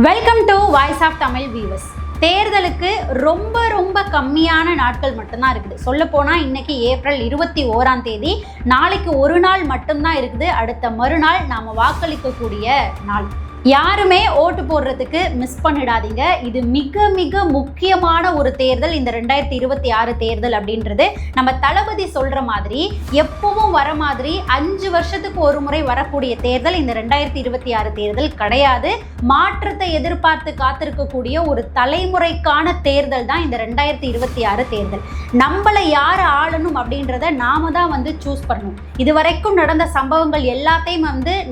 Welcome to voice of Tamil viewers. தேர்தலுக்கு ரொம்ப கம்மியான நாட்கள் மட்டும்தான் இருக்குது. சொல்லப்போனால் இன்னைக்கு ஏப்ரல் 21ஆம் தேதி, நாளைக்கு ஒரு நாள் மட்டும்தான் இருக்குது. அடுத்த மறுநாள் நாம் வாக்களிக்கக்கூடிய நாள். யாருமே ஓட்டு போடுறதுக்கு மிஸ் பண்ணிடாதீங்க. இது மிக முக்கியமான ஒரு தேர்தல். இந்த 2026 தேர்தல் அப்படின்றது நம்ம தளபதி சொல்ற மாதிரி எப்பவும் வர மாதிரி 5 வருஷத்துக்கு ஒரு முறை வரக்கூடிய தேர்தல் இந்த 2026 தேர்தல் கிடையாது. மாற்றத்தை எதிர்பார்த்து காத்திருக்கக்கூடிய ஒரு தலைமுறைக்கான தேர்தல் தான் இந்த 2026 தேர்தல். நம்மளை யார் ஆளணும் அப்படின்றத நாம தான் சூஸ் பண்ணணும். இதுவரைக்கும் நடந்த சம்பவங்கள் எல்லாத்தையும்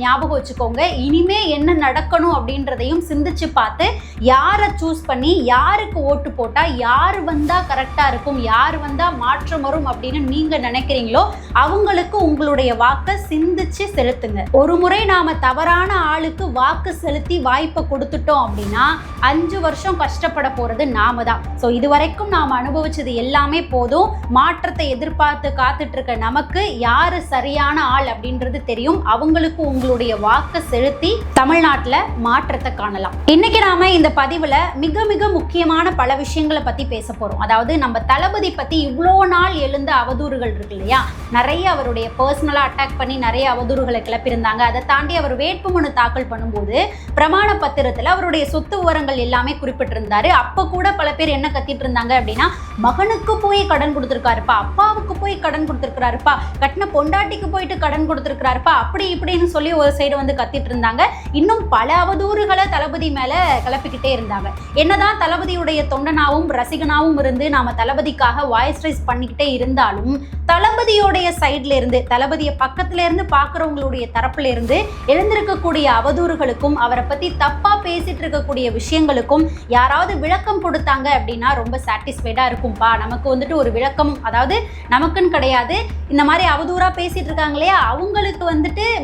ஞாபகம் வச்சுக்கோங்க. இனிமே என்ன நடக்கணும் அப்படின்றதையும் சிந்திச்சு பார்த்து யாரை சூஸ் பண்ணி யாருக்கு ஓட்டு போட்டா யார் வந்தா கரெக்டா இருக்கும், யார் வந்தா மாற்றம் வரும் அப்படின்னு நீங்க நினைக்கிறீங்களோ அவங்களுக்கு உங்களுடைய வாக்கை சிந்திச்சு செலுத்துங்க. ஒரு முறை நாம தவறான ஆளுக்கு வாக்கு செலுத்தி வாய்ப்பை கொடுத்துட்டோம் அப்படின்னா 5 வருஷம் கஷ்டப்பட போறது நாம தான். ஸோ இதுவரைக்கும் நாம் அனுபவிச்சது எல்லாமே போதும். மாற்றத்தை எதிர்பார்த்து காத்துட்டு இருக்க நமக்கு யாரு சரியான ஆள் அப்படின்றது தெரியும். அவங்களுக்கு உங்களுடைய வாக்கை செலுத்தி தமிழ்நாட்டில் மாற்றத்தை காணலாம். இன்னைக்கு நாம இந்த பதிவுல மிக முக்கியமான பல விஷயங்களை பத்தி பேச போறோம். அதாவது நம்ம தளபதி பத்தி இவ்வளோ நாள் எழுந்த அவதூறுகள் இருக்கு இல்லையா, நிறைய அவருடைய பர்சனலா அட்டாக் பண்ணி நிறைய அவதூறுகளை கிளப்பியிருந்தாங்க. அதை தாண்டி அவர் வேட்புமனு தாக்கல் பண்ணும்போது பிரமாண பத்திரத்துல அவருடைய சொத்து விவரங்கள் எல்லாமே குறிப்பிட்டிருந்தாரு. அப்ப கூட பல பேர் என்ன கத்திட்டு இருந்தாங்க அப்படின்னா, மகனுக்கு போய் கடன் கொடுத்திருக்காருப்பா, அப்பாவுக்கு போய் கடன் கொடுத்திருக்கிறாருப்பா, கட்டின பொண்டாட்டிக்கு போயிட்டு கடன் கொடுத்திருக்கிறாருப்பா, அப்படி இப்படின்னு சொல்லி ஒரு சைடு கத்திட்டு இருந்தாங்க. இன்னும் பல அவதூறுகளை தளபதி மேல கிளப்பிக்கிட்டே இருந்தாங்க. என்னதான் தளபதியுடைய தொண்டனாவும் ரசிகனாவும் இருந்து நாம தளபதிக்காக வாய்ஸ் ரைஸ் பண்ணிக்கிட்டே இருந்தாலும் தளபதியோடைய சைட்ல இருந்து, தளபதியை பக்கத்துல இருந்து பாக்குறவங்களுடைய தரப்புல இருந்து எழுந்திருக்கக்கூடிய அவதூறுகளுக்கும் அவரை பத்தி தப்பா பேசிட்டு இருக்கக்கூடிய விஷயங்களுக்கும் யாராவது விளக்கம் கொடுத்தாங்க அப்படின்னா ரொம்ப சாட்டிஸ்ஃபைடா இருக்கும்பா. நமக்கு ஒரு விளக்கம், அதாவது நமக்குன்னு கிடையாது, இந்த மாதிரி அவதூறா பேசிட்டு இருக்காங்க இல்லையா, அவங்களுக்கு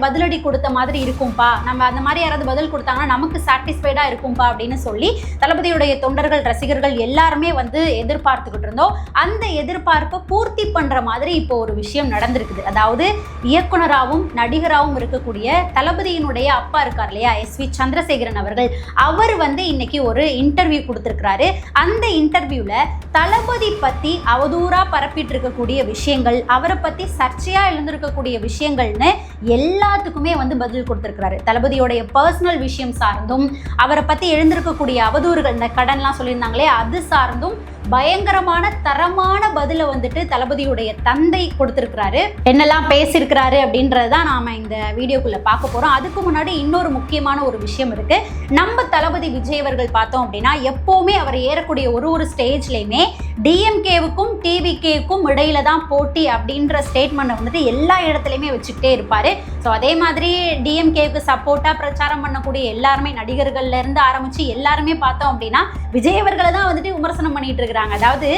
பதிலடி கொடுத்த மாதிரி இருக்கும்பா. நம்ம அந்த மாதிரி யாராவது பதில் கொடுத்தாங்கன்னா நமக்கு சாட்டிஸ்ஃபைடா இருக்கும்பா அப்படின்னு சொல்லி தளபதியுடைய தொண்டர்கள் ரசிகர்கள் எல்லாருமே எதிர்பார்த்துக்கிட்டு இருந்தோம். அந்த எதிர்பார்ப்பை பூர்த்தி பண்ற மாதிரி இப்போ ஒரு விஷயம் நடந்திருக்குது. அதாவது இயக்குனராகவும் நடிகராகவும் இருக்கக்கூடிய தளபதியினுடைய அப்பா இருக்கார் இல்லையா, SV சந்திரசேகரன் அவர்கள், அவர் இன்னைக்கு ஒரு இன்டர்வியூ கொடுத்திருக்கிறாரு. அந்த இன்டர்வியூல தளபதி பத்தி அவதூறா பரப்பிட்டு இருக்கக்கூடிய விஷயங்கள், அவரை பத்தி சர்ச்சையா எழுந்திருக்கக்கூடிய விஷயங்கள்னு எல்லாத்துக்குமே பதில் கொடுத்திருக்கிறாரு. தளபதியோடைய பர்சனல் விஷயம் சார்ந்தும், அவரை பத்தி எழுந்திருக்கக்கூடிய அவதூறுகள், இந்த கடன்லாம் சொல்லியிருந்தாங்களே அது சார்ந்தும் பயங்கரமான தரமான பதில தளபதியுடைய தந்தை கொடுத்திருக்கிறாரு. என்னெல்லாம் பேசியிருக்கிறாரு அப்படின்றதான் நாம இந்த வீடியோக்குள்ள பார்க்க போறோம். அதுக்கு முன்னாடி இன்னொரு முக்கியமான ஒரு விஷயம் இருக்கு. நம்ம தளபதி விஜய் அவர்கள் பார்த்தோம் அப்படின்னா எப்பவுமே அவர் ஏறக்கூடிய ஒரு ஸ்டேஜ்லயுமே DMKவுக்கும் TVKவுக்கும் இடையில தான் போட்டி அப்படின்ற ஸ்டேட்மெண்ட் எல்லா இடத்துலையுமே வச்சுக்கிட்டே இருப்பாரு. ஸோ அதே மாதிரி DMKவுக்கு சப்போர்ட்டா பிரச்சாரம் பண்ணக்கூடிய எல்லாருமே, நடிகர்கள்ல இருந்து ஆரம்பிச்சு எல்லாருமே பார்த்தோம் அப்படின்னா விஜய் அவர்களை தான் விமர்சனம் பண்ணிட்டு இருக்காங்க. அதாவது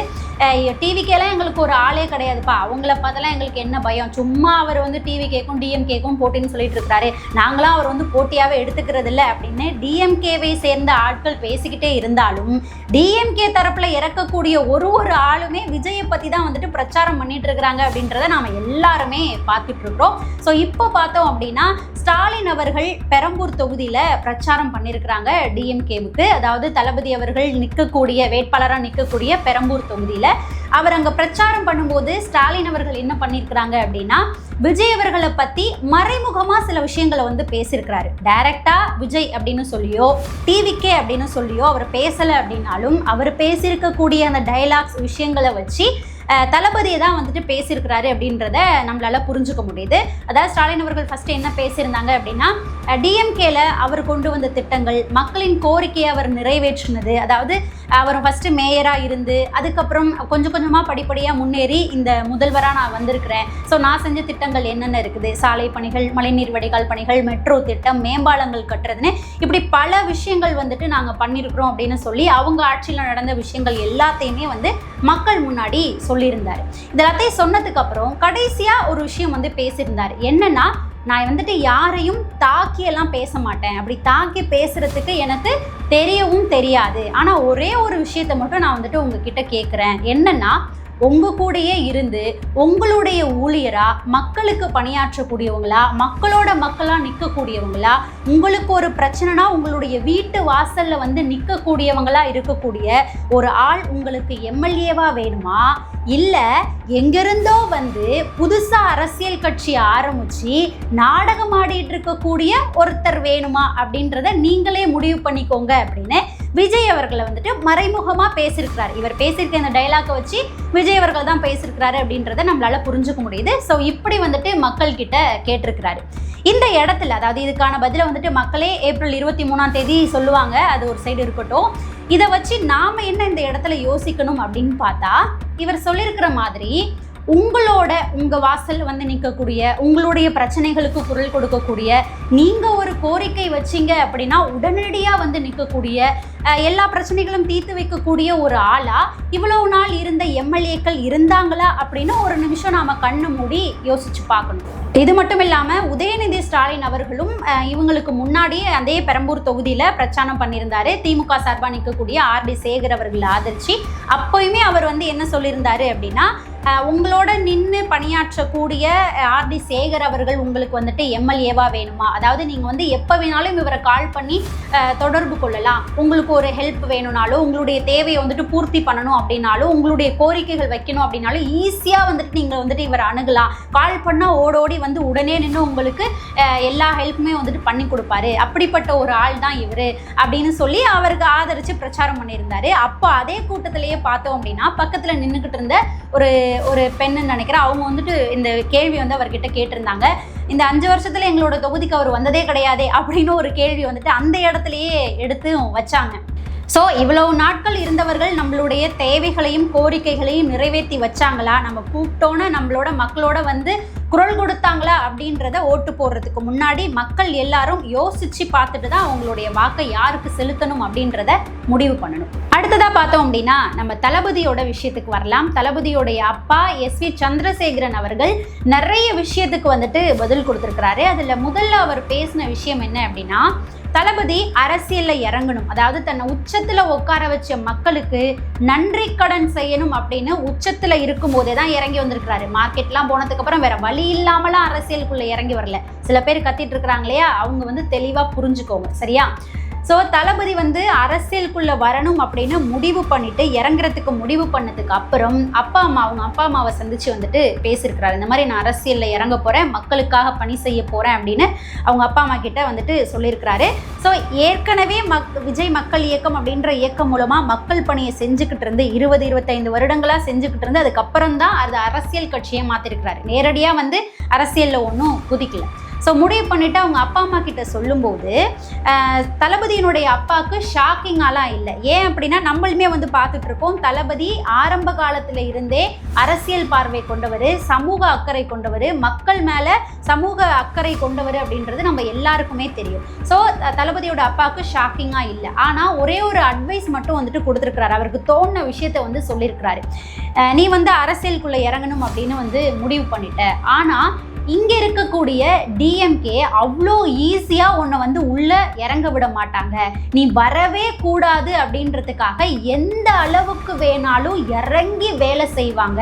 டிவிக்கெல்லாம் எங்களுக்கு ஒரு ஆளே கிடையாதுப்பா, அவங்கள பார்த்தலாம் எங்களுக்கு என்ன பயம், சும்மா அவர் டிவிக்கேக்கும் DMKக்கும் போட்டின்னு சொல்லிட்டு இருக்காரு, நாங்களாம் அவர் போட்டியாவே எடுத்துக்கிறது இல்லை அப்படின்னு DMKவை சேர்ந்த ஆட்கள் பேசிக்கிட்டே இருந்தாலும் DMK தரப்புல இறக்கக்கூடிய ஒரு ஆளுமே விஜயை பத்தி தான் பிரச்சாரம் பண்ணிட்டு இருக்கிறாங்க அப்படின்றத நாம எல்லாருமே பார்த்துட்டு இருக்கிறோம். ஸோ இப்போ பார்த்தோம் அப்படின்னா ஸ்டாலின் அவர்கள் பெரம்பூர் தொகுதியில பிரச்சாரம் பண்ணியிருக்கிறாங்க DMKவுக்கு. அதாவது தளபதி அவர்கள் நிற்கக்கூடிய வேட்பாளராக நிற்கக்கூடிய பெரம்பூர் தொகுதியில அவர் அங்க பிரச்சாரம் பண்ணும்போது ஸ்டாலின் அவர்கள் என்ன பண்ணியிருக்கிறாங்க அப்படின்னா, விஜய் அவர்களை பத்தி மறைமுகமா சில விஷயங்களை பேசியிருக்கிறாரு. டைரக்டா விஜய் அப்படின்னு சொல்லியோ TVK அப்படின்னு சொல்லியோ அவர் பேசல அப்படின்னாலும் அவர் பேசியிருக்கக்கூடிய அந்த டைலாக்ஸ் விஷயங்களை வச்சு தளபதியை தான் பேசியிருக்கிறாரு அப்படின்றத நம்மளால புரிஞ்சுக்க முடியுது. அதாவது ஸ்டாலின் அவர்கள் ஃபர்ஸ்ட் என்ன பேசியிருந்தாங்க அப்படின்னா, DMKல அவர் கொண்டு வந்த திட்டங்கள், மக்களின் கோரிக்கையை அவர் நிறைவேற்றினது, அதாவது அவர் ஃபர்ஸ்ட் மேயரா இருந்து அதுக்கப்புறம் கொஞ்சமா படிப்படியா முன்னேறி இந்த முதல்வரா நான் வந்திருக்கிறேன். ஸோ நான் செஞ்ச திட்டங்கள் என்னென்ன இருக்குது, சாலை பணிகள், மழைநீர் வடிகால் பணிகள், மெட்ரோ திட்டம், மேம்பாலங்கள் கட்டுறதுன்னு இப்படி பல விஷயங்கள் நாங்கள் பண்ணியிருக்கிறோம் அப்படின்னு சொல்லி அவங்க ஆட்சியில் நடந்த விஷயங்கள் எல்லாத்தையுமே மக்கள் முன்னாடி சொல்லியிருந்தாரு. இதெல்லாத்தையும் சொன்னதுக்கு அப்புறம் கடைசியா ஒரு விஷயம் பேசியிருந்தாரு. என்னன்னா, நான் யாரையும் தாக்கியெல்லாம் பேச மாட்டேன், அப்படி தாக்கி பேசுறதுக்கு எனக்கு தெரியவும் தெரியாது, ஆனா ஒரே ஒரு விஷயத்த மட்டும் நான் உங்ககிட்ட கேட்குறேன். என்னன்னா, உங்க கூடயே இருந்து உங்களுடைய ஊழியரா மக்களுக்கு பணியாற்றக்கூடியவங்களா, மக்களோட மக்களா நிற்கக்கூடியவங்களா, உங்களுக்கு ஒரு பிரச்சனைனா உங்களுடைய வீட்டு வாசல்ல வந்து நிற்கக்கூடியவங்களா இருக்கக்கூடிய ஒரு ஆள் உங்களுக்கு எம்எல்ஏவா வேணுமா, இல்ல எங்கிருந்தோ வந்து புதுசா அரசியல் கட்சி ஆரம்பிச்சு நாடகம் ஆடிட்டு இருக்கக்கூடிய ஒருத்தர் வேணுமா அப்படின்றத நீங்களே முடிவு பண்ணிக்கோங்க அப்படின்னு விஜய் அவர்களை வந்துட்டு மறைமுகமா பேசியிருக்கிறார். இவர் பேசியிருக்க இந்த டைலாக்கை வச்சு விஜய் அவர்கள் தான் பேசியிருக்கிறாரு அப்படின்றத நம்மளால புரிஞ்சுக்க முடியுது. ஸோ இப்படி வந்துட்டு மக்கள் கிட்ட கேட்டிருக்கிறாரு. இந்த இடத்துல, அதாவது இதுக்கான பதில வந்துட்டு மக்களே ஏப்ரல் 23 சொல்லுவாங்க, அது ஒரு சைடு இருக்கட்டும். இதை வச்சு நாம என்ன இந்த இடத்துல யோசிக்கணும் அப்படின்னு பார்த்தா, இவர் சொல்லியிருக்கிற மாதிரி உங்க வாசல் வந்து நிற்கக்கூடிய, உங்களுடைய பிரச்சனைகளுக்கு குரல் கொடுக்கக்கூடிய, நீங்க ஒரு கோரிக்கை வச்சிங்க அப்படின்னா உடனடியாக வந்து நிற்கக்கூடிய, எல்லா பிரச்சனைகளும் தீர்த்து வைக்கக்கூடிய ஒரு ஆளா இவ்வளவு நாள் இருந்த எம்எல்ஏக்கள் இருந்தாங்களா அப்படின்னு ஒரு நிமிஷம் நாம கண்ணு மூடி யோசிச்சு பார்க்கணும். இது மட்டும் இல்லாம உதயநிதி ஸ்டாலின் அவர்களும் இவங்களுக்கு முன்னாடி அதே பெரம்பூர் தொகுதியில பிரச்சாரம் பண்ணியிருந்தாரு. திமுக சார்பா நிற்கக்கூடிய ஆர்டி சேகர் அவர்களை ஆதரிச்சு அப்பயுமே அவர் வந்து என்ன சொல்லியிருந்தாரு அப்படின்னா, உங்களோட நின்று பணியாற்றக்கூடிய ஆர்டி சேகர் அவர்கள் உங்களுக்கு வந்துட்டு எம்எல்ஏவா வேணுமா, அதாவது நீங்கள் வந்து எப்போ வேணாலும் இவரை கால் பண்ணி தொடர்பு கொள்ளலாம், உங்களுக்கு ஒரு ஹெல்ப் வேணும்னாலும், உங்களுடைய தேவையை வந்துட்டு பூர்த்தி பண்ணணும் அப்படின்னாலும், உங்களுடைய கோரிக்கைகள் வைக்கணும் அப்படின்னாலும் ஈஸியாக வந்துட்டு நீங்கள் வந்துட்டு இவரை அணுகலாம், கால் பண்ணால் ஓடோடி வந்து உடனே நின்று உங்களுக்கு எல்லா ஹெல்ப்புமே வந்துட்டு பண்ணி கொடுப்பாரு, அப்படிப்பட்ட ஒரு ஆள் தான் இவர் அப்படின்னு சொல்லி அவருக்கு ஆதரித்து பிரச்சாரம் பண்ணியிருந்தாரு. அப்போ அதே கூட்டத்திலேயே பார்த்தோம் அப்படின்னா பக்கத்தில் நின்றுக்கிட்டு இருந்த ஒரு பெண்ணு நினைக்கிறேன், அவங்க வந்துட்டு இந்த கேள்வி வந்து அவர்கிட்ட கேட்டிருந்தாங்க. இந்த 5 வருஷத்துல எங்களோட தொகுதிக்கு அவர் வந்ததே கிடையாதே அப்படின்னு ஒரு கேள்வி வந்துட்டு அந்த இடத்துலயே எடுத்து வச்சாங்க. ஸோ இவ்வளவு நாட்கள் இருந்தவர்கள் நம்மளுடைய தேவைகளையும் கோரிக்கைகளையும் நிறைவேற்றி வச்சாங்களா, நம்ம கூப்பிட்டோன்னு நம்மளோட மக்களோட வந்து குரல் கொடுத்தாங்களா அப்படின்றத ஓட்டு போடுறதுக்கு முன்னாடி மக்கள் எல்லாரும் யோசிச்சு பார்த்துட்டு தான் அவங்களுடைய வாக்கை யாருக்கு செலுத்தணும் அப்படின்றத முடிவு பண்ணணும். அடுத்ததா பார்த்தோம் அப்படின்னா நம்ம தளபதியோட விஷயத்துக்கு வரலாம். தளபதியோடைய அப்பா SV சந்திரசேகரன் அவர்கள் நிறைய விஷயத்துக்கு வந்துட்டு பதில் கொடுத்துருக்கிறாரு. அதுல முதல்ல அவர் பேசின விஷயம் என்ன அப்படின்னா, தளபதி அரசியல்ல இறங்கணும், அதாவது தன்னை உச்சத்துல உட்கார வச்ச மக்களுக்கு நன்றி கடன் செய்யணும் அப்படின்னு உச்சத்துல இருக்கும் போதே தான் இறங்கி வந்திருக்கிறாரு. மார்க்கெட்லாம் போனதுக்கு அப்புறம் வேற வழி இல்லாமலாம் அரசியலுக்குள்ள இறங்கி வரல. சில பேர் கத்திட்டு இருக்கிறாங்க இல்லையா, அவங்க வந்து தெளிவா புரிஞ்சுக்கோங்க, சரியா? ஸோ தளபதி வந்து அரசியலுக்குள்ளே வரணும் அப்படின்னு முடிவு பண்ணிட்டு இறங்குறதுக்கு முடிவு பண்ணதுக்கு அப்புறம் அவங்க அப்பா அம்மாவை சந்திச்சு வந்துட்டு பேசியிருக்கிறாரு. இந்த மாதிரி நான் அரசியலில் இறங்க போகிறேன், மக்களுக்காக பணி செய்ய போகிறேன் அப்படின்னு அவங்க அப்பா அம்மா கிட்ட வந்துட்டு சொல்லியிருக்கிறாரு. ஸோ ஏற்கனவே விஜய் மக்கள் இயக்கம் அப்படின்ற இயக்கம் மூலமாக மக்கள் பணியை செஞ்சுக்கிட்டு இருந்து 20-25 வருடங்களாக செஞ்சுக்கிட்டு இருந்து அதுக்கப்புறம் தான் அது அரசியல் கட்சியை மாற்றிருக்கிறாரு. நேரடியாக வந்து அரசியலில் ஒன்றும் குதிக்கல. ஸோ முடிவு பண்ணிவிட்டு அவங்க அப்பா அம்மா கிட்ட சொல்லும்போது தளபதியினுடைய அப்பாவுக்கு ஷாக்கிங்காலாம் இல்லை. ஏன் அப்படின்னா நம்மளுமே வந்து பார்த்துட்டு இருக்கோம், தளபதி ஆரம்ப காலத்தில் இருந்தே அரசியல் பார்வை கொண்டவர், சமூக அக்கறை கொண்டவர், மக்கள் மேலே சமூக அக்கறை கொண்டவர் அப்படின்றது நம்ம எல்லாருக்குமே தெரியும். ஸோ தளபதியோட அப்பாவுக்கு ஷாக்கிங்காக இல்லை. ஆனால் ஒரே ஒரு அட்வைஸ் மட்டும் வந்துட்டு கொடுத்துருக்கிறாரு. அவருக்கு தோணுன விஷயத்தை வந்து சொல்லியிருக்கிறாரு. நீ வந்து அரசியலுக்குள்ளே இறங்கணும் அப்படின்னு வந்து முடிவு பண்ணிட்ட, ஆனால் இங்கே இருக்கக்கூடிய டிஎம்கே அவ்வளோ ஈஸியாக உன்னை வந்து உள்ளே இறங்க விட மாட்டாங்க, நீ வரவே கூடாது அப்படின்றதுக்காக எந்த அளவுக்கு வேணாலும் இறங்கி வேலை செய்வாங்க.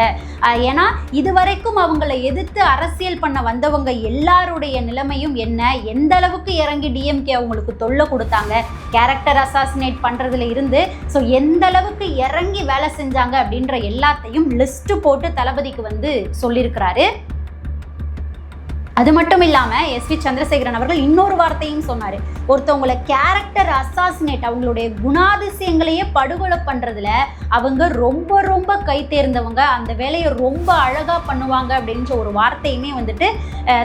ஏன்னா இதுவரைக்கும் அவங்கள எதிர்த்து அரசியல் பண்ண வந்தவங்க எல்லாருடைய நிலைமையும் என்ன, எந்த அளவுக்கு இறங்கி டிஎம்கே அவங்களுக்கு தொல்லை கொடுத்தாங்க, கேரக்டர் அசாசினேட் பண்ணுறதுல இருந்து ஸோ எந்த அளவுக்கு இறங்கி வேலை செஞ்சாங்க அப்படின்ற எல்லாத்தையும் லிஸ்ட்டு போட்டு தளபதிக்கு வந்து சொல்லியிருக்கிறாரு. அது மட்டும் இல்லாமல் SV சந்திரசேகரன் அவர்கள் இன்னொரு வார்த்தையும் சொன்னார். ஒருத்தவங்களை கேரக்டர் அசாசினேட், அவங்களுடைய குணாதிசயங்களையே படுகொலை பண்ணுறதுல அவங்க ரொம்ப ரொம்ப கை தேர்ந்தவங்க, அந்த வேலையை ரொம்ப அழகாக பண்ணுவாங்க அப்படின்ற ஒரு வார்த்தையுமே வந்துட்டு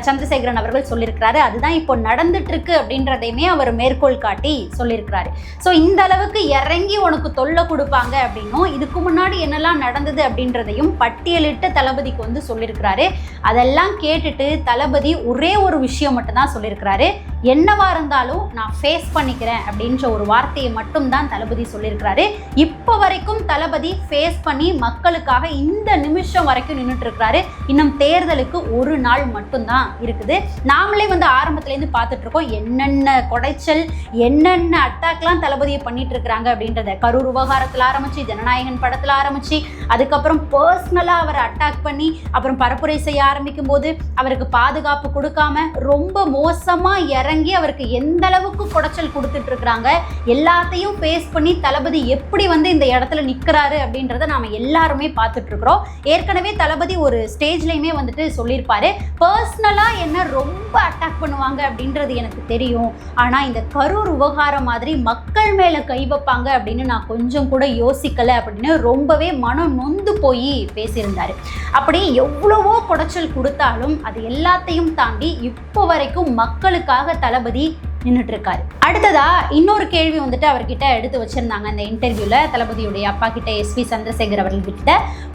சந்திரசேகரன் அவர்கள் சொல்லியிருக்கிறாரு. அதுதான் இப்போ நடந்துட்டுருக்கு அப்படின்றதையுமே அவர் மேற்கோள் காட்டி சொல்லியிருக்கிறாரு. ஸோ இந்த அளவுக்கு இறங்கி உனக்கு தொல்லை கொடுப்பாங்க அப்படின்னும் இதுக்கு முன்னாடி என்னெல்லாம் நடந்தது அப்படின்றதையும் பட்டியலிட்டு தளபதிக்கு வந்து சொல்லியிருக்கிறாரு. அதெல்லாம் கேட்டுட்டு தளபதி ஒரே ஒரு விஷயம் மட்டும்தான் சொல்லியிருக்கிறாரு, என்னவா இருந்தாலும் நான் ஃபேஸ் பண்ணிக்கிறேன் அப்படின்ற ஒரு வார்த்தையை மட்டும்தான் தளபதி சொல்லியிருக்கிறாரு. இப்போ வரைக்கும் தளபதி ஃபேஸ் பண்ணி மக்களுக்காக இந்த நிமிஷம் வரைக்கும் நின்றுட்டு இருக்கிறாரு. இன்னும் தேர்தலுக்கு ஒரு நாள் மட்டும்தான் இருக்குது. நாமளே ஆரம்பத்துலேருந்து பார்த்துட்டு இருக்கோம் என்னென்ன கொடைச்சல் என்னென்ன அட்டாக்லாம் தளபதியை பண்ணிட்டு இருக்கிறாங்க அப்படின்றத. கரூர் விவகாரத்தில் ஆரம்பிச்சு, ஜனநாயகன் படத்தில் ஆரம்பிச்சு, அதுக்கப்புறம் பர்சனலாக அவரை அட்டாக் பண்ணி அப்புறம் பரப்புரை செய்ய ஆரம்பிக்கும் போது அவருக்கு பாதுகாப்பு கொடுக்காம ரொம்ப மோசமாக இறங்கி அவருக்கு எந்த அளவுக்கு குடைச்சல் கொடுத்துட்டு இருக்கிறாங்க. எல்லாத்தையும் ஃபேஸ் பண்ணி தளபதி எப்படி இந்த இடத்துல நிற்கிறாரு அப்படின்றத நாம எல்லாருமே பார்த்துட்டு இருக்கிறோம். ஏற்கனவே தளபதி ஒரு ஸ்டேஜ்லையுமே சொல்லியிருப்பாரு, பர்சனலாக என்ன ரொம்ப அட்டாக் பண்ணுவாங்க அப்படின்றது எனக்கு தெரியும், ஆனால் இந்த கரூர் விவகாரம் மாதிரி மக்கள் மேலே கை வைப்பாங்க அப்படின்னு நான் கொஞ்சம் கூட யோசிக்கலை அப்படின்னு ரொம்பவே மனம் நொந்து போய் பேசியிருந்தாரு. அப்படி எவ்வளவோ குடைச்சல் கொடுத்தாலும் அது எல்லாத்தையும் தாண்டி இப்போ வரைக்கும் மக்களுக்காக தளபதி நின்றுட்டு இருக்காரு. அடுத்ததா இன்னொரு கேள்வி அவர்கிட்ட எடுத்து வச்சிருந்தாங்க இந்த இன்டர்வியூல. தளபதியுடைய அப்பா கிட்ட எஸ்வி சந்திரசேகர் அவர்கள்கிட்ட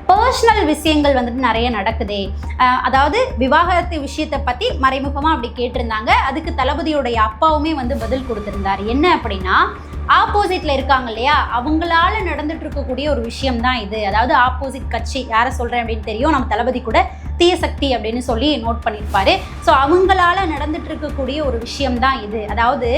பர்சனல் விஷயங்கள் நிறைய நடக்குதே, அதாவது விவாகரத்து விஷயத்தை பத்தி மறைமுகமா அப்படி கேட்டிருந்தாங்க. அதுக்கு தளபதியுடைய அப்பாவுமே பதில் கொடுத்திருந்தாரு. என்ன அப்படின்னா, ஆப்போசிட்ல இருக்காங்க இல்லையா, அவங்களால நடந்துட்டு இருக்கக்கூடிய ஒரு விஷயம் தான் இது. அதாவது ஆப்போசிட் கட்சி யாரை சொல்றேன் அப்படின்னு தெரியும், நம்ம தளபதி கூட தீய சக்தி அப்படின்னு சொல்லி நோட் பண்ணியிருப்பாரு. ஸோ அவங்களால நடந்துட்டு இருக்கக்கூடிய ஒரு விஷயம் தான் இது. அதாவது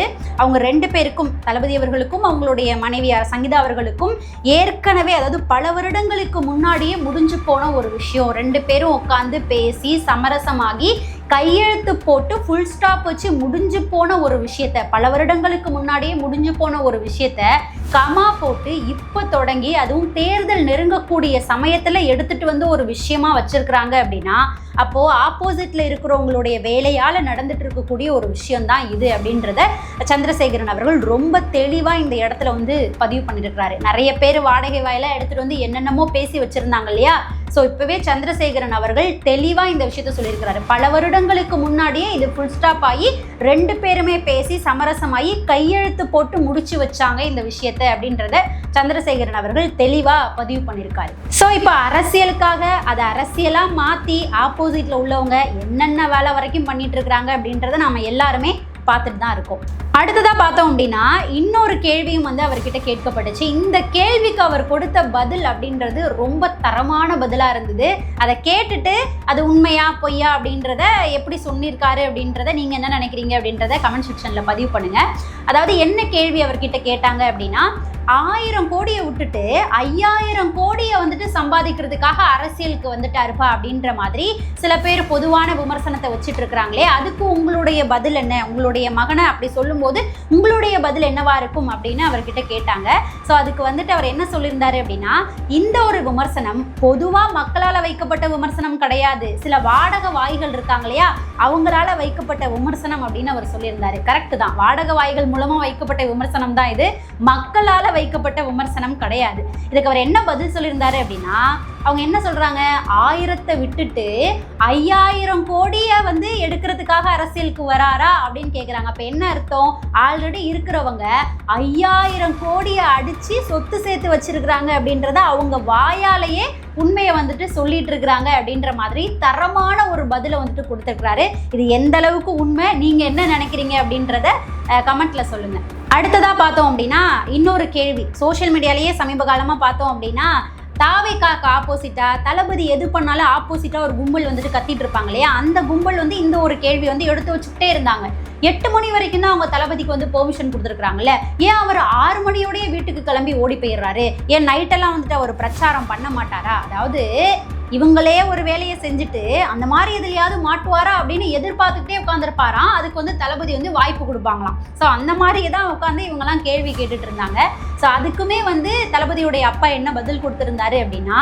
அவங்க 2 பேருக்கும், தளபதி அவர்களுக்கும் அவங்களுடைய மனைவியார் சங்கீதா அவர்களுக்கும் ஏற்கனவே, அதாவது பல வருடங்களுக்கு முன்னாடியே முடிஞ்சு போன ஒரு விஷயம். 2 பேரும் உட்காந்து பேசி சமரசமாகி கையெழுத்து போட்டு ஃபுல் ஸ்டாப் வச்சு முடிஞ்சு போன ஒரு விஷயத்த, பல வருடங்களுக்கு முன்னாடியே முடிஞ்சு போன ஒரு விஷயத்த கமா போட்டு இப்போ தொடங்கி அதுவும் தேர்தல் நெருங்கக்கூடிய சமயத்தில் எடுத்துட்டு ஒரு விஷயமா வச்சிருக்கிறாங்க அப்படின்னா, அப்போ ஆப்போசிட்ல இருக்கிறவங்களுடைய வேலையால் நடந்துட்டு இருக்கக்கூடிய ஒரு விஷயம் தான் இது அப்படின்றத சந்திரசேகரன் அவர்கள் ரொம்ப தெளிவாக இந்த இடத்துல பதிவு பண்ணியிருக்கிறாரு. நிறைய பேர் வாடகை வாயிலாக எடுத்துட்டு என்னென்னமோ பேசி வச்சிருந்தாங்க இல்லையா. ஸோ இப்போவே சந்திரசேகரன் அவர்கள் தெளிவாக இந்த விஷயத்த சொல்லியிருக்கிறாரு. பல வருடங்களுக்கு முன்னாடியே இது ஃபுல் ஸ்டாப் ஆகி 2 பேருமே பேசி சமரசமாகி கையெழுத்து போட்டு முடிச்சு வச்சாங்க இந்த விஷயத்தை அப்படின்றத சந்திரசேகரன் அவர்கள் தெளிவாக பதிவு பண்ணியிருக்காரு. ஸோ இப்போ அரசியலுக்காக அதை அரசியலாக மாற்றி ஆப்போசிட்டில் உள்ளவங்க என்னென்ன வேலை வரைக்கும் பண்ணிட்டு இருக்கிறாங்க அப்படின்றத நாம் எல்லாருமே பார்த்துட்டு தான் இருக்கோம். அடுத்ததாக பார்த்தோம் அப்படின்னா, இன்னொரு கேள்வியும் அவர்கிட்ட கேட்கப்பட்டுச்சு. இந்த கேள்விக்கு அவர் கொடுத்த பதில் அப்படின்றது ரொம்ப தரமான பதிலாக இருந்தது. அதை கேட்டுட்டு அது உண்மையா பொய்யா அப்படின்றத எப்படி சொல்லியிருக்காரு அப்படின்றத நீங்கள் என்ன நினைக்கிறீங்க அப்படின்றத கமெண்ட் செக்ஷனில் பதிவு பண்ணுங்கள். அதாவது என்ன கேள்வி அவர்கிட்ட கேட்டாங்க அப்படின்னா, 1000 கோடியை விட்டுட்டு 5000 கோடியை சம்பாதிக்கிறதுக்காக அரசியலுக்கு வந்துட்டாருப்பா அப்படின்ற மாதிரி சில பேர் பொதுவான விமர்சனத்தை வச்சுட்டு இருக்கிறாங்களே, அதுக்கு உங்களுடைய பதில் என்ன, உங்களுடைய மகனை அப்படி சொல்லும்போது உங்களுடைய பதில் என்னவா இருக்கும் அப்படின்னு அவர்கிட்ட கேட்டாங்க. ஸோ அதுக்கு அவர் என்ன சொல்லியிருந்தாரு அப்படின்னா, இந்த ஒரு விமர்சனம் பொதுவாக மக்களால் வைக்கப்பட்ட விமர்சனம் கிடையாது, சில வாடகை வாய்கள் இருக்காங்க இல்லையா, அவங்களால வைக்கப்பட்ட விமர்சனம் அப்படின்னு அவர் சொல்லியிருந்தாரு. கரெக்டு தான், வாடகை வாய்கள் மூலமாக வைக்கப்பட்ட விமர்சனம் தான் இது, மக்களால் வைக்கப்பட்ட விமர்சனம் கிடையாது. இதுக்கு அவர் என்ன பதில் சொல்லியிருந்தாரு அப்படின்னா, அவங்க என்ன சொல்றாங்க, 1000 விட்டுட்டு 5000 கோடியை எடுக்கிறதுக்காக அரசியலுக்கு வராரா அப்படின்னு கேட்குறாங்க. அப்போ என்ன அர்த்தம், ஆல்ரெடி இருக்கிறவங்க 5000 கோடியை அடிச்சு சொத்து சேர்த்து வச்சிருக்கிறாங்க அப்படின்றத அவங்க வாயாலேயே உண்மையை சொல்லிட்டு இருக்கிறாங்க அப்படின்ற மாதிரி தரமான ஒரு பதிலை கொடுத்துருக்கிறாரு. இது எந்த அளவுக்கு உண்மை, நீங்க என்ன நினைக்கிறீங்க அப்படின்றத கமெண்ட்ல சொல்லுங்க. அடுத்ததா பார்த்தோம் அப்படின்னா, இன்னொரு கேள்வி சோஷியல் மீடியாலேயே சமீப காலமாக பார்த்தோம் அப்படின்னா, தாவேக்காக்கு ஆப்போசிட்டா தளபதி எது பண்ணாலும் ஆப்போசிட்டா ஒரு கும்பல் கத்திட்டு இருப்பாங்க இல்லையா, அந்த கும்பல் இந்த ஒரு கேள்வி எடுத்து வச்சுக்கிட்டே இருந்தாங்க. 8 மணி வரைக்கும் தான் அவங்க தளபதிக்கு பெர்மிஷன் கொடுத்துருக்காங்கல்ல, ஏன் அவர் 6 மணியோடய வீட்டுக்கு கிளம்பி ஓடி போயிடுறாரு, ஏன் நைட்டெல்லாம் அவர் பிரச்சாரம் பண்ண மாட்டாரா, அதாவது இவங்களே ஒரு வேலையை செஞ்சுட்டு அந்த மாதிரி எதுலையாவது மாட்டுவாரா அப்படின்னு எதிர்பார்த்துக்கிட்டே உட்காந்துருப்பாராம். அதுக்கு தளபதி வாய்ப்பு கொடுப்பாங்களாம். ஸோ அந்த மாதிரியே தான் உட்காந்து இவங்கெல்லாம் கேள்வி கேட்டுட்டு இருந்தாங்க. ஸோ அதுக்குமே தளபதியுடைய அப்பா என்ன பதில் கொடுத்துருந்தாரு அப்படின்னா,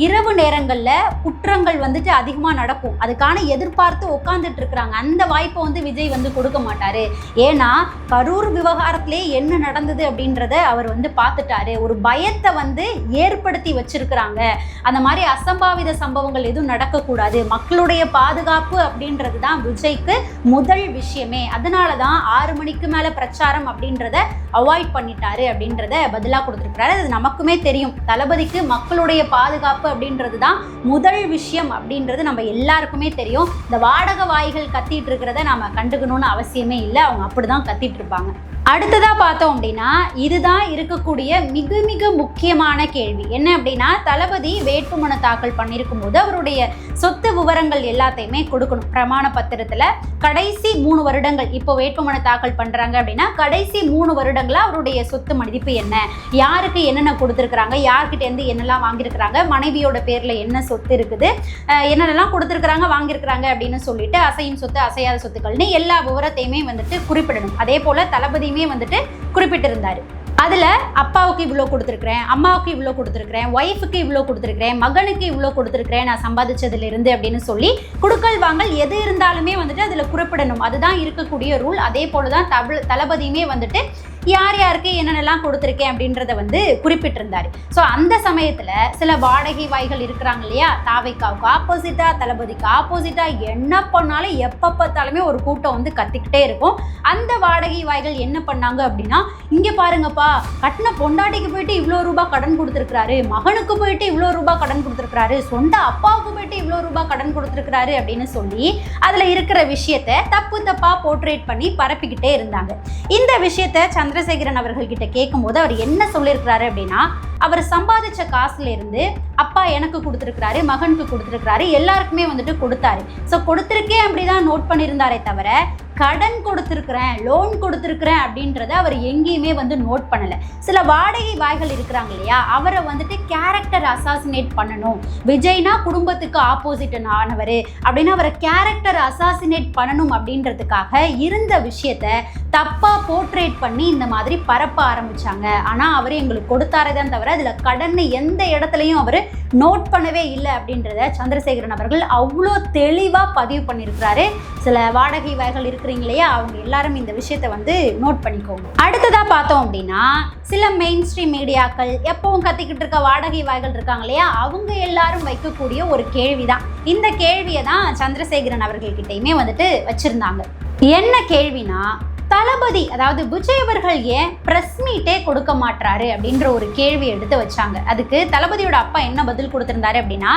இரவு நேரங்களில் குற்றங்கள் அதிகமாக நடக்கும், அதுக்கான எதிர்பார்த்து உட்காந்துட்டு இருக்கிறாங்க, அந்த வாய்ப்பை விஜய் கொடுக்க மாட்டாரு. ஏன்னா கரூர் விவகாரத்திலே என்ன நடந்தது அப்படின்றத அவர் பார்த்துட்டாரு, ஒரு பயத்தை ஏற்படுத்தி வச்சிருக்கிறாங்க, அந்த மாதிரி அசம்பாவித சம்பவங்கள் எதுவும் நடக்கக்கூடாது, மக்களுடைய பாதுகாப்பு அப்படின்றது தான் விஜய்க்கு முதல் விஷயமே, அதனால தான் 6 மணிக்கு மேலே பிரச்சாரம் அப்படின்றத அவாய்ட் பண்ணிட்டாரு அப்படின்றத பதிலாக கொடுத்துருக்கிறாரு. அது நமக்குமே தெரியும், தளபதிக்கு மக்களுடைய பாதுகாப்பு பாதுகாப்பு அப்படின்றது தான் முதல் விஷயம் அப்படின்றது நம்ம எல்லாருக்குமே தெரியும். இந்த வாடகை வாய்கள் கத்திட்டு இருக்கிறத நம்ம கண்டுக்கணும்னு அவசியமே இல்லை, அவங்க அப்படிதான் கத்திட்டு இருப்பாங்க. அடுத்ததாக பார்த்தோம் அப்படின்னா இதுதான் இருக்கக்கூடிய மிக மிக முக்கியமான கேள்வி. என்ன அப்படின்னா, தளபதி வேட்புமனு தாக்கல் பண்ணியிருக்கும் போது அவருடைய சொத்து விவரங்கள் எல்லாத்தையுமே கொடுக்கணும். பிரமாண பத்திரத்தில் கடைசி 3 வருடங்கள், இப்போ வேட்புமனு தாக்கல் பண்ணுறாங்க அப்படின்னா கடைசி 3 வருடங்களில் அவருடைய சொத்து மதிப்பு என்ன, யாருக்கு என்னென்ன கொடுத்துருக்குறாங்க, யார்கிட்டேருந்து என்னெல்லாம் வாங்கியிருக்கிறாங்க, மனைவியோட பேரில் என்ன சொத்து இருக்குது, என்னென்னலாம் கொடுத்துருக்குறாங்க வாங்கியிருக்கிறாங்க அப்படின்னு சொல்லிட்டு அசையும் சொத்து அசையாத சொத்துக்கள்னு எல்லா விவரத்தையுமே வந்துட்டு குறிப்பிடணும். அதே போல் தளபதியுமே வந்துட்டு குறிப்பிட்டிருந்தாரு. அதில் அப்பாவுக்கு இவ்வளோ கொடுத்துருக்குறேன், அம்மாவுக்கு இவ்வளோ கொடுத்துருக்குறேன், ஒய்ஃபுக்கு இவ்வளோ கொடுத்துருக்குறேன், மகனுக்கு இவ்வளோ கொடுத்துருக்குறேன் நான் சம்பாதிச்சதுலேருந்து அப்படின்னு சொல்லி குடுக்கல் வாங்கல் எது இருந்தாலுமே வந்துட்டு அதில் குறிப்பிடணும். அதுதான் இருக்கக்கூடிய ரூல். அதே போல தான் தளபதியுமே வந்துட்டு யார் யாருக்கு என்னென்னலாம் கொடுத்துருக்கேன் அப்படின்றத வந்து குறிப்பிட்டிருந்தாரு. ஸோ அந்த சமயத்தில் சில வாடகை வாய்கள் இருக்கிறாங்க இல்லையா, தாவைக்காவுக்கு ஆப்போசிட்டாக தளபதிக்கு ஆப்போசிட்டாக என்ன பண்ணாலும் எப்போ பார்த்தாலுமே ஒரு கூட்டம் வந்து கத்திக்கிட்டே இருக்கும். அந்த வாடகை வாய்கள் என்ன பண்ணாங்க அப்படின்னா, இங்கே பாருங்கப்பா, கட்டின பொண்டாட்டிக்கு போயிட்டு இவ்வளோ ரூபாய் கடன் கொடுத்துருக்காரு, மகனுக்கு போயிட்டு இவ்வளோ ரூபாய் கடன் கொடுத்துருக்காரு, சொந்த அப்பாவுக்கு போயிட்டு இவ்வளோ ரூபாய் கடன் கொடுத்துருக்காரு அப்படின்னு சொல்லி அதில் இருக்கிற விஷயத்தை தப்பாக போர்ட்ரேட் பண்ணி பரப்பிக்கிட்டே இருந்தாங்க. இந்த விஷயத்தை சந்திரசேகரன் அவர்கள்கிட்ட கேட்கும்போது அவர் என்ன சொல்லியிருக்கிறாரு அப்படின்னா, அவர் சம்பாதிச்ச காசுல இருந்து அப்பா எனக்கு கொடுத்துருக்கிறாரு, மகனுக்கு கொடுத்துருக்கிறாரு, எல்லாருக்குமே வந்துட்டு கொடுத்தாரு. ஸோ கொடுத்துருக்கேன் அப்படிதான் நோட் பண்ணியிருந்தாரே தவிர கடன் கொடுத்துருக்குறேன், லோன் கொடுத்துருக்குறேன் அப்படின்றத அவர் எங்கேயுமே வந்து நோட் பண்ணலை. சில வாடகை வாய்கள் இருக்கிறாங்க இல்லையா, அவரை வந்துட்டு கேரக்டர் அசாசினேட் பண்ணணும், விஜய்னா குடும்பத்துக்கு ஆப்போசிட் ஆனவர் அப்படின்னா அவரை கேரக்டர் அசாசினேட் பண்ணணும் அப்படின்றதுக்காக இருந்த விஷயத்த தப்பாக போர்ட்ரேட் பண்ணி இந்த மாதிரி பரப்ப ஆரம்பித்தாங்க. ஆனால் அவர் எங்களுக்கு கொடுத்தாரே தான் தவிர அதில் கடன் எந்த இடத்துலையும் அவர் நோட் பண்ணவே இல்லை அப்படின்றத சந்திரசேகரன் அவர்கள் அவ்வளோ தெளிவாக பதிவு பண்ணியிருக்கிறாரு. சில வாடகை வாய்கள் இருக்கிறீங்க இல்லையா, அவங்க எல்லாரும் இந்த விஷயத்தை வந்து நோட் பண்ணிக்கோங்க. அடுத்ததாக பார்த்தோம் அப்படின்னா, சில மெயின் ஸ்ட்ரீம் மீடியாக்கள் எப்பவும் கத்திக்கிட்டு இருக்க வாடகை வாய்கள் இருக்காங்க இல்லையா, அவங்க எல்லாரும் வைக்கக்கூடிய ஒரு கேள்வி தான். இந்த கேள்வியை தான் சந்திரசேகரன் அவர்கள்கிட்டையுமே வந்துட்டு வச்சுருந்தாங்க. என்ன கேள்வினா, தளபதி அதாவது விஜய் அவர்கள் ஏன் ப்ரெஸ் மீட்டே கொடுக்க மாட்டாரு அப்படின்ற ஒரு கேள்வி எடுத்து வச்சாங்க. அதுக்கு தளபதியோட அப்பா என்ன பதில் கொடுத்திருந்தாரு அப்படின்னா,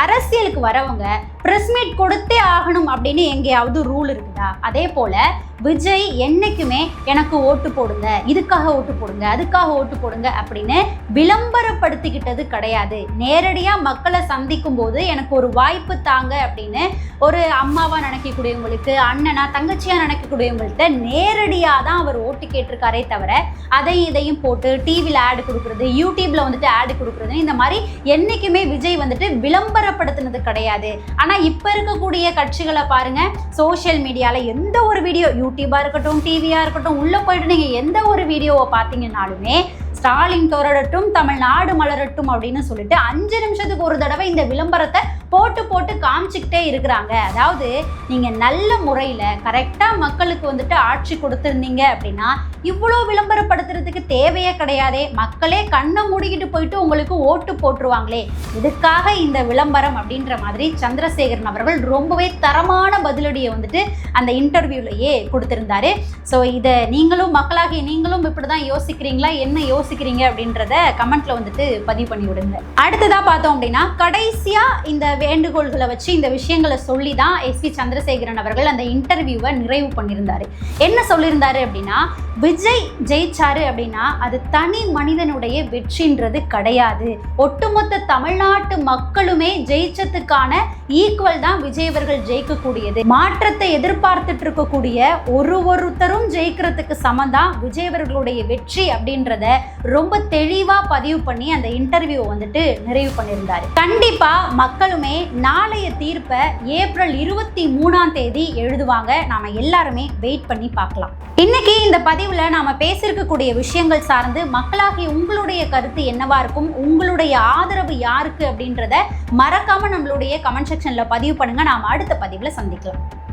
அரசியலுக்கு வரவங்க ப்ரெஸ் மீட் கொடுத்தே ஆகணும் அப்படின்னு எங்கேயாவது ரூல் இருக்குதா? அதே போல் விஜய் என்னைக்குமே எனக்கு ஓட்டு போடுங்க, இதுக்காக ஓட்டு போடுங்க, அதுக்காக ஓட்டு போடுங்க அப்படின்னு விளம்பரப்படுத்திக்கிட்டது கிடையாது. நேரடியாக மக்களை சந்திக்கும் போது எனக்கு ஒரு வாய்ப்பு தாங்க அப்படின்னு ஒரு அம்மாவாக நினைக்கக்கூடியவங்களுக்கு, அண்ணனா தங்கச்சியாக நினைக்கக்கூடியவங்கள்ட்ட நேரடியாக தான் அவர் ஓட்டு கேட்டிருக்காரே தவிர அதையும் இதையும் போட்டு டிவியில் ஆடு கொடுக்குறது, யூடியூப்பில் வந்துட்டு ஆடு கொடுக்குறது, இந்த மாதிரி என்றைக்குமே விஜய் வந்துட்டு விளம்பரப்படுத்தினது கிடையாது. ஆனால் இப்போ இருக்கக்கூடிய கட்சிகளை பாருங்கள், சோஷியல் மீடியாவில் எந்த ஒரு வீடியோ, யூடியூபாக இருக்கட்டும், டிவியாக இருக்கட்டும், உள்ளே போயிட்டு நீங்கள் எந்த ஒரு வீடியோவை பார்த்தீங்கன்னாலுமே ஸ்டாலின் தோரடட்டும், தமிழ்நாடு மலரட்டும் அப்படின்னு சொல்லிட்டு 5 நிமிஷத்துக்கு ஒரு தடவை இந்த விளம்பரத்தை போட்டு போட்டு காமிச்சிக்கிட்டே இருக்கிறாங்க. அதாவது நீங்கள் நல்ல முறையில் கரெக்டாக மக்களுக்கு வந்துட்டு ஆட்சி கொடுத்துருந்தீங்க அப்படின்னா இவ்வளோ விளம்பரப்படுத்துறதுக்கு தேவையே கிடையாதே, மக்களே கண்ணை மூடிக்கிட்டு போயிட்டு உங்களுக்கு ஓட்டு போட்டுருவாங்களே, இதுக்காக இந்த விளம்பரம் அப்படின்ற மாதிரி சந்திரசேகரன் அவர்கள் ரொம்பவே தரமான பதிலடியை வந்துட்டு அந்த இன்டர்வியூலையே கொடுத்துருந்தாரு. ஸோ இதை நீங்களும் மக்களாகிய நீங்களும் இப்படி தான் யோசிக்கிறீங்களா, என்ன யோசிக்கிறீங்க அப்படின்றத கமெண்ட்ல வந்துட்டு பதிவு பண்ணி விடுங்க. அடுத்ததாக பார்த்தோம் அப்படின்னா, கடைசியாக இந்த வேண்டுகோள்களை வச்சு இந்த விஷயங்களை சொல்லி தான் எஸ்பி சந்திரசேகரன் அவர்கள் அந்த இன்டர்வியூவை நிறைவு பண்ணியிருந்தாரு. என்ன சொல்லியிருந்தாரு அப்படின்னா, விஜய் ஜெயிச்சாரு அப்படின்னா அது தனி மனிதனுடைய வெற்றின்றது கிடையாது, ஒட்டுமொத்த தமிழ்நாட்டு மக்களுமே ஜெயிச்சதுக்கான ஈக்குவல் தான் விஜய் அவர்கள் ஜெயிக்கக்கூடியது. மாற்றத்தை எதிர்பார்த்துட்டு இருக்கக்கூடிய ஒருத்தரும் ஜெயிக்கிறதுக்கு சமம் தான் விஜய் அவர்களுடைய வெற்றி அப்படின்றத ரொம்ப தெளிவா பதிவு பண்ணி அந்த இன்டர்வியூ வந்துட்டு நிறைவு பண்ணியிருந்தாரு. கண்டிப்பா மக்களுமே நாளைய தீர்ப்பை ஏப்ரல் 23ஆம் தேதி எழுதுவாங்க. நாம எல்லாருமே வெயிட் பண்ணி பார்க்கலாம். இன்னைக்கு இந்த பதிவுல நாம பேசியிருக்கக்கூடிய விஷயங்கள் சார்ந்து மக்களாகிய உங்களுடைய கருத்து என்னவா இருக்கும், உங்களுடைய ஆதரவு யாருக்கு அப்படின்றத மறக்காம நம்மளுடைய கமெண்ட் செக்ஷன்ல பதிவு பண்ணுங்க. நாம அடுத்த பதிவுல சந்திக்கலாம்.